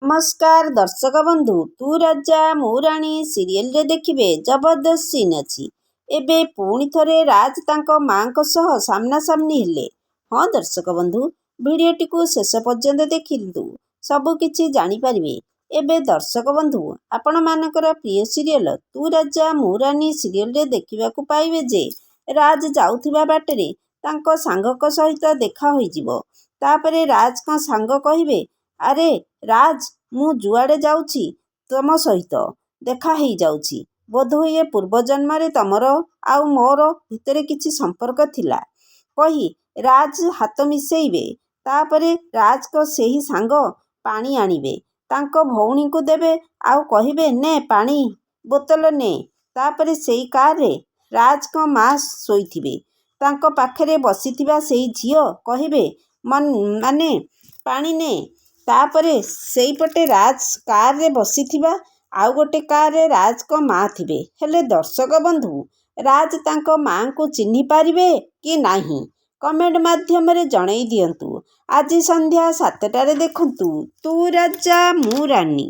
ନମସ୍କାର ଦର୍ଶକ ବନ୍ଧୁ, ତୁ ରାଜା ମୁଁ ରାଣୀ ସିରିଏଲରେ ଦେଖିବେ ଜବରଦସ୍ତ ସିନ୍ ଅଛି। ଏବେ ପୁଣି ଥରେ ରାଜ ତାଙ୍କ ମାଙ୍କ ସହ ସାମ୍ନାସାମ୍ନି ହେଲେ। ହଁ ଦର୍ଶକ ବନ୍ଧୁ, ଭିଡ଼ିଓଟିକୁ ଶେଷ ପର୍ଯ୍ୟନ୍ତ ଦେଖନ୍ତୁ, ସବୁ କିଛି ଜାଣିପାରିବେ। ଏବେ ଦର୍ଶକ ବନ୍ଧୁ, ଆପଣମାନଙ୍କର ପ୍ରିୟ ସିରିଏଲ ତୁ ରାଜା ମୁଁ ରାଣୀ ସିରିଏଲରେ ଦେଖିବାକୁ ପାଇବେ ଯେ ରାଜ ଯାଉଥିବା ବାଟରେ ତାଙ୍କ ସାଙ୍ଗଙ୍କ ସହିତ ଦେଖା ହୋଇଯିବ। ତାପରେ ରାଜଙ୍କ ସାଙ୍ଗ କହିବେ, ଆରେ ରାଜ, ମୁଁ ଯୁଆଡ଼େ ଯାଉଛି ତମ ସହିତ ଦେଖା ହେଇଯାଉଛି। ବୋଧହୁଏ ପୂର୍ବଜନ୍ମରେ ତମର ଆଉ ମୋର ଭିତରେ କିଛି ସମ୍ପର୍କ ଥିଲା କହି ରାଜ ହାତ ମିଶେଇବେ। ତାପରେ ରାଜଙ୍କ ସେହି ସାଙ୍ଗ ପାଣି ଆଣିବେ, ତାଙ୍କ ଭଉଣୀଙ୍କୁ ଦେବେ ଆଉ କହିବେ, ନେ ପାଣି ବୋତଲ ନେ। ତାପରେ ସେଇ କାର୍ରେ ରାଜଙ୍କ ମା ଶୋଇଥିବେ, ତାଙ୍କ ପାଖରେ ବସିଥିବା ସେଇ ଝିଅ କହିବେ, ମାନେ ପାଣି ନେ। ତାପରେ ସେଇପଟେ ରାଜ କାର୍ରେ ବସିଥିବା ଆଉ ଗୋଟେ କାର୍ରେ ରାଜଙ୍କ ମା ଥିବେ। ହେଲେ ଦର୍ଶକ ବନ୍ଧୁ, ରାଜ ତାଙ୍କ ମାଙ୍କୁ ଚିହ୍ନି ପାରିବେ କି ନାହିଁ କମେଣ୍ଟ ମାଧ୍ୟମରେ ଜଣେଇ ଦିଅନ୍ତୁ। ଆଜି ସନ୍ଧ୍ୟା 7টাରେ ଦେଖନ୍ତୁ ତୁ ରାଜା ମୁଁ ରାଣୀ।